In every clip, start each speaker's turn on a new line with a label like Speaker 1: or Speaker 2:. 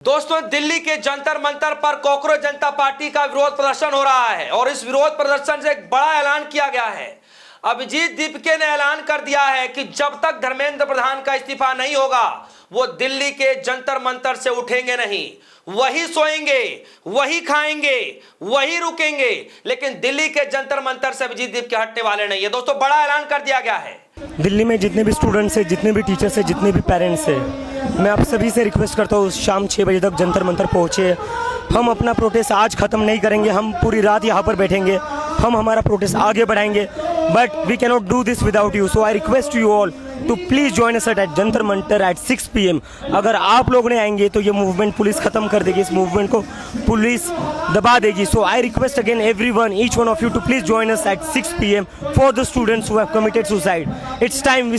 Speaker 1: दोस्तों, दिल्ली के जंतर मंतर पर कॉकरोच जनता पार्टी का विरोध प्रदर्शन हो रहा है और इस विरोध प्रदर्शन से एक बड़ा ऐलान किया गया है। अभिजीत दीपके ने ऐलान कर दिया है कि जब तक धर्मेंद्र प्रधान का इस्तीफा नहीं होगा वो दिल्ली के जंतर मंतर से उठेंगे नहीं। वही सोएंगे, वही खाएंगे, वही रुकेंगे, लेकिन दिल्ली के जंतर मंतर से अभिजीत दीपके हटने वाले नहीं है। दोस्तों, बड़ा ऐलान कर दिया गया है।
Speaker 2: दिल्ली में जितने भी स्टूडेंट्स हैं, जितने भी टीचर्स हैं, जितने भी पेरेंट्स हैं, मैं आप सभी से रिक्वेस्ट करता हूँ शाम 6 बजे तक जंतर मंतर पहुँचे। हम अपना प्रोटेस्ट आज ख़त्म नहीं करेंगे, हम पूरी रात यहाँ पर बैठेंगे, हम हमारा प्रोटेस्ट आगे बढ़ाएंगे, but we can not do this without you. So I request you all to please join us at Jantar Mantar at 6 PM। अगर आप लोग ने आएंगे तो ये मूवमेंट पुलिस ख़त्म कर देगी, इस मूवमेंट को पुलिस दबा देगी। So I request again everyone, each one of you to please join us at 6 PM for the students who have committed suicide. It's time we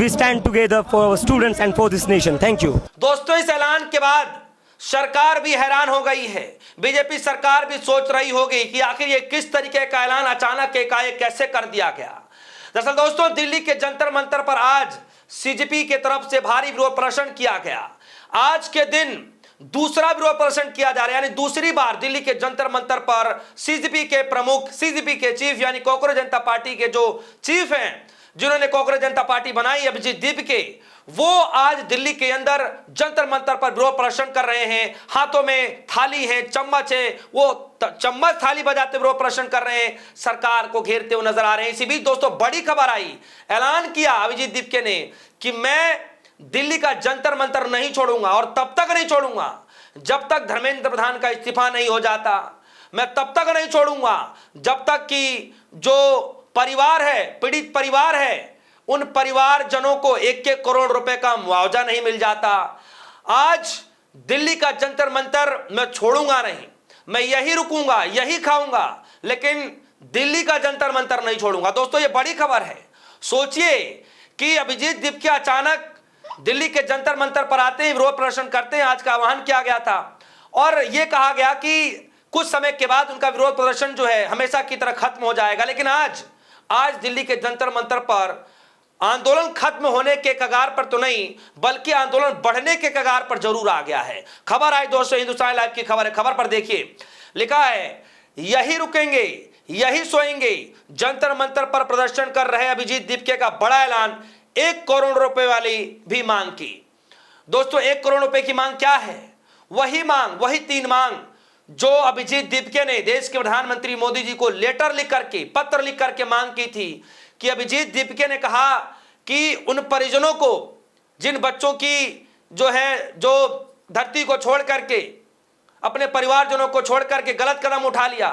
Speaker 2: stand together for students and for this nation. Thank you.
Speaker 1: दोस्तों, इस ऐलान के बाद सरकार भी हैरान हो गई है। बीजेपी सरकार भी सोच रही होगी कि आखिर ये किस तरीके का ऐलान अचानक एकाएक कैसे कर दिया गया। दरअसल दोस्तों, दिल्ली के जंतर मंतर पर आज सीजेपी के तरफ से भारी विरोध प्रदर्शन किया गया। आज के दिन दूसरा विरोध प्रदर्शन किया जा रहा है, यानी दूसरी बार दिल्ली के जंतर मंतर पर सीजेपी के प्रमुख, सीजेपी के चीफ यानी कॉकरोच जनता पार्टी के जो चीफ हैं, जिन्होंने कॉकरोच जनता पार्टी बनाई, अभिजीत दीपके, वो आज दिल्ली के अंदर जंतर मंतर पर विरोध प्रदर्शन कर रहे हैं। हाथों में थाली है, चम्मच है, वो चम्मच थाली बजाते विरोध प्रदर्शन कर रहे हैं, सरकार को घेरते हुए नजर आ रहे हैं। इसी बीच दोस्तों, बड़ी खबर आई, ऐलान किया अभिजीत दीपके ने कि मैं दिल्ली का जंतर मंतर नहीं छोड़ूंगा और तब तक नहीं छोड़ूंगा जब तक धर्मेंद्र प्रधान का इस्तीफा नहीं हो जाता। मैं तब तक नहीं छोड़ूंगा जब तक कि जो परिवार है, पीड़ित परिवार है, उन परिवारजनों को 1-1 करोड़ रुपए का मुआवजा नहीं मिल जाता। आज दिल्ली का जंतर मंतर मैं छोड़ूंगा नहीं, मैं यही रुकूंगा, यही खाऊंगा, लेकिन दिल्ली का जंतर मंतर नहीं छोड़ूंगा। दोस्तों, ये बड़ी खबर है। सोचिए कि अभिजीत दीपके अचानक दिल्ली के जंतर मंतर पर आते हैं, विरोध प्रदर्शन करते हैं। आज का आह्वान किया गया था और यह कहा गया कि कुछ समय के बाद उनका विरोध प्रदर्शन जो है हमेशा की तरह खत्म हो जाएगा, लेकिन आज दिल्ली के जंतर मंतर पर आंदोलन खत्म होने के कगार पर तो नहीं, बल्कि आंदोलन बढ़ने के कगार पर जरूर आ गया है। खबर आई दोस्तों, हिंदुस्तान लाइव की खबर है। खबर पर देखिए, लिखा है यही रुकेंगे, यही सोएंगे। जंतर मंतर पर प्रदर्शन कर रहे अभिजीत दीपके का बड़ा ऐलान, 1 करोड़ रुपए वाली भी मांग की। दोस्तों, 1 करोड़ रुपए की मांग क्या है? वही मांग, वही 3 मांग जो अभिजीत दीपके ने देश के प्रधानमंत्री मोदी जी को लेटर लिख करके, पत्र लिख करके मांग की थी। कि अभिजीत दीपके ने कहा कि उन परिजनों को, जिन बच्चों की जो धरती को छोड़ करके, अपने परिवारजनों को छोड़ करके गलत कदम उठा लिया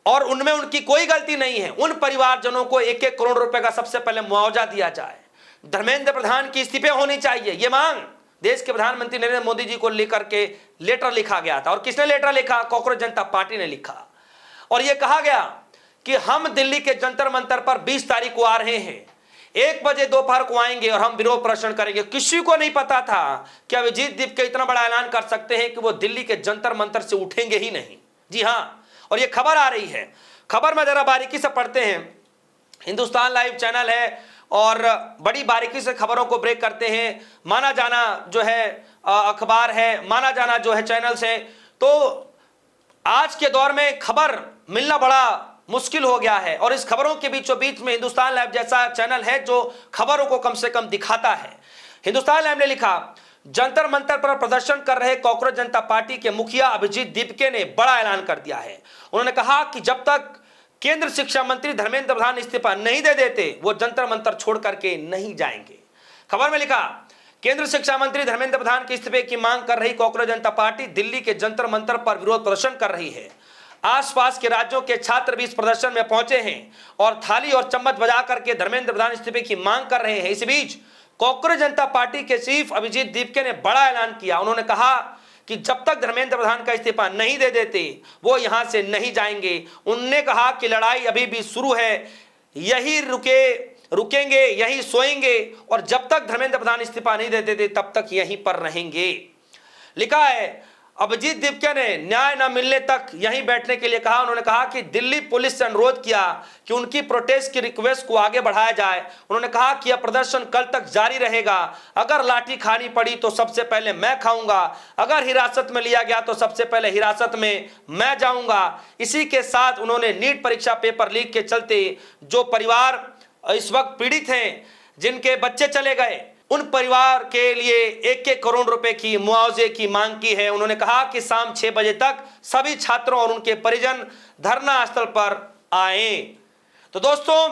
Speaker 1: और उनमें उनकी कोई गलती नहीं है, उन परिवारजनों को 1-1 करोड़ रुपए का सबसे पहले मुआवजा दिया जाए। धर्मेंद्र प्रधान की इस्तीफे होनी चाहिए, यह मांग देश के प्रधानमंत्री नरेंद्र मोदी जी को लेकर के लेटर लिखा गया था। और किसने लेटर लिखा? कॉकरोच जनता पार्टी ने लिखा और यह कहा गया कि हम दिल्ली के जंतर मंतर पर 20 तारीख को आ रहे हैं, 1 बजे दोपहर को आएंगे और हम विरोध प्रदर्शन करेंगे। किसी को नहीं पता था कि अभिजीत दीपके इतना बड़ा ऐलान कर सकते हैं कि वो दिल्ली के जंतर मंतर से उठेंगे ही नहीं। जी हाँ, और ये खबर आ रही है। खबर में जरा बारीकी से पढ़ते हैं। हिंदुस्तान लाइव चैनल है और बड़ी बारीकी से खबरों को ब्रेक करते हैं। माना जाना जो है अखबार है, माना जाना जो है चैनल्स है। तो आज के दौर में खबर मिलना बड़ा मुश्किल हो गया है और इस खबरों के बीचों बीच में हिंदुस्तान लाइव जैसा चैनल है जो खबरों को कम से कम दिखाता है। हिंदुस्तान लाइव ने लिखा, जंतर मंतर पर प्रदर्शन कर रहे कॉकरोच जनता पार्टी के मुखिया अभिजीत दीपके ने बड़ा ऐलान कर दिया है। उन्होंने कहा कि जब तक केंद्र शिक्षा मंत्री धर्मेंद्र प्रधान इस्तीफा नहीं दे देते वो जंतर मंतर छोड़ करके नहीं जाएंगे। खबर में लिखा, केंद्र शिक्षा मंत्री धर्मेंद्र प्रधान के इस्तीफे की मांग कर रही कॉकरोच जनता पार्टी दिल्ली के जंतर मंतर पर विरोध प्रदर्शन कर रही है। आसपास के राज्यों के छात्र भी इस प्रदर्शन में पहुंचे हैं और थाली और चम्मच बजा करके धर्मेंद्र प्रधान इस्तीफे की मांग कर रहे हैं। इस बीच कॉकरोच जनता पार्टी के चीफ अभिजीत दीपके ने बड़ा ऐलान किया। उन्होंने कहा कि जब तक धर्मेंद्र प्रधान का इस्तीफा नहीं दे देते वो यहां से नहीं जाएंगे। उन्होंने कहा कि लड़ाई अभी भी शुरू है, यही रुकेंगे, यही सोएंगे और जब तक धर्मेंद्र प्रधान इस्तीफा नहीं दे देते तब तक यहीं पर रहेंगे। लिखा है, अभिजीत दीपके ने न्याय न मिलने तक यहीं बैठने के लिए कहा। उन्होंने कहा कि दिल्ली पुलिस से अनुरोध किया कि उनकी प्रोटेस्ट की रिक्वेस्ट को आगे बढ़ाया जाए। उन्होंने कहा कि यह प्रदर्शन कल तक जारी रहेगा। अगर लाठी खानी पड़ी तो सबसे पहले मैं खाऊंगा, अगर हिरासत में लिया गया तो सबसे पहले हिरासत में मैं जाऊंगा। इसी के साथ उन्होंने नीट परीक्षा पेपर लीक के चलते जो परिवार इस वक्त पीड़ित हैं, जिनके बच्चे चले गए, उन परिवार के लिए 1-1 करोड़ रुपए की मुआवजे की मांग की है। उन्होंने कहा कि शाम 6 बजे तक सभी छात्रों और उनके परिजन धरना स्थल पर आए। तो दोस्तों,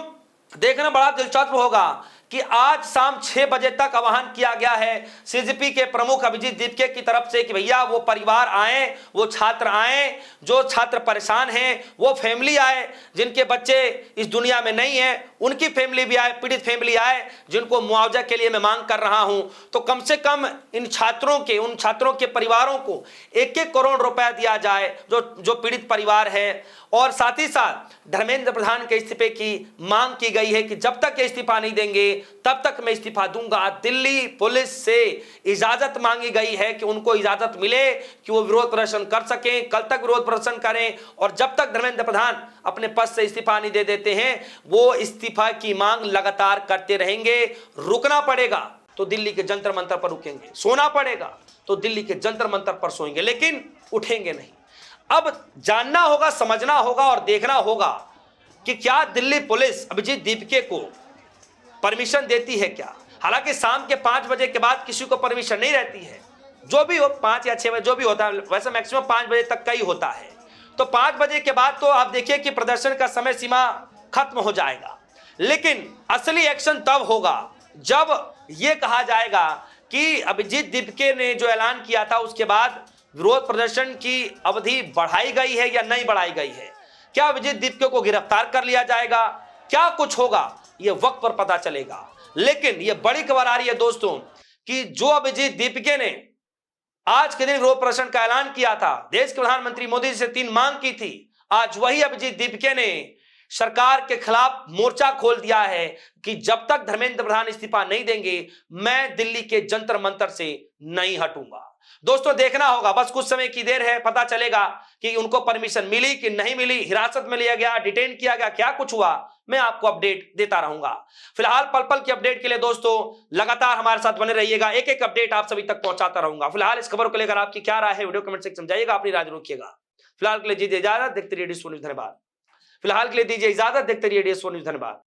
Speaker 1: देखना बड़ा दिलचस्प होगा कि आज शाम 6 बजे तक आह्वान किया गया है सीजीपी के प्रमुख अभिजीत दीपके की तरफ से कि भैया वो परिवार आए, वो छात्र आए, जो छात्र परेशान हैं, वो फैमिली आए जिनके बच्चे इस दुनिया में नहीं है, उनकी फैमिली भी आए, पीड़ित फैमिली आए जिनको मुआवजा के लिए मैं मांग कर रहा हूं। तो कम से कम उन छात्रों के परिवारों को 1-1 करोड़ रुपया दिया जाए जो पीड़ित परिवार है। और साथ ही साथ धर्मेंद्र प्रधान के इस्तीफे की मांग की गई है कि जब तक ये इस्तीफा नहीं देंगे तब तक मैं इस्तीफा दूंगा। दिल्ली पुलिस से इजाजत मांगी गई है कि उनको इजाजत मिले कि वो विरोध प्रदर्शन कर सकें, कल तक विरोध प्रदर्शन करें, और जब तक धर्मेंद्र प्रधान अपने पद से इस्तीफा नहीं दे देते हैं वो इस्तीफा की मांग लगातार करते रहेंगे। रुकना पड़ेगा तो दिल्ली के जंतर मंतर पर रुकेंगे, सोना पड़ेगा तो दिल्ली के जंतर मंतर पर सोएंगे, लेकिन उठेंगे नहीं। अब जानना होगा, समझना होगा और देखना होगा कि क्या दिल्ली पुलिस अभिजीत दीपके को परमिशन देती है क्या। हालांकि शाम के 5 बजे के बाद किसी को परमिशन नहीं रहती है, जो भी हो 5 या 6 बजे जो भी होता है, वैसे मैक्सिमम 5 बजे तक का ही होता है। तो 5 बजे के बाद तो आप देखिए कि प्रदर्शन का समय सीमा खत्म हो जाएगा। लेकिन असली एक्शन तब होगा जब यह कहा जाएगा कि अभिजीत दीपके ने जो ऐलान किया था उसके बाद विरोध प्रदर्शन की अवधि बढ़ाई गई है या नहीं बढ़ाई गई है। क्या अभिजीत दीपके को गिरफ्तार कर लिया जाएगा, क्या कुछ होगा, यह वक्त पर पता चलेगा। लेकिन यह बड़ी खबर आ रही है दोस्तों कि जो अभिजीत दीपके ने आज के दिन विरोध प्रदर्शन का ऐलान किया था, देश के प्रधानमंत्री मोदी जी से 3 मांग की थी, आज वही अभिजीत दीपके ने सरकार के खिलाफ मोर्चा खोल दिया है कि जब तक धर्मेंद्र प्रधान इस्तीफा नहीं देंगे मैं दिल्ली के जंतर मंतर से नहीं हटूंगा। दोस्तों, देखना होगा, बस कुछ समय की देर है, पता चलेगा कि उनको परमिशन मिली कि नहीं मिली, हिरासत में लिया गया, डिटेन किया गया, क्या कुछ हुआ, मैं आपको अपडेट देता रहूंगा। फिलहाल पल पल की अपडेट के लिए दोस्तों लगातार हमारे साथ बने रहिएगा, एक एक अपडेट आप सभी तक पहुंचाता रहूंगा। फिलहाल इस खबर को लेकर आपकी क्या राय है वीडियो कमेंट सेक्शन में समझाइएगा, अपनी राय रखिएगा। फिलहाल के लिए दीजिए इजाजत, देखते रहिए DS4 न्यूज़। धन्यवाद। फिलहाल के लिए दीजिए इजाजत, देखते रहिए DS4 न्यूज़। धन्यवाद।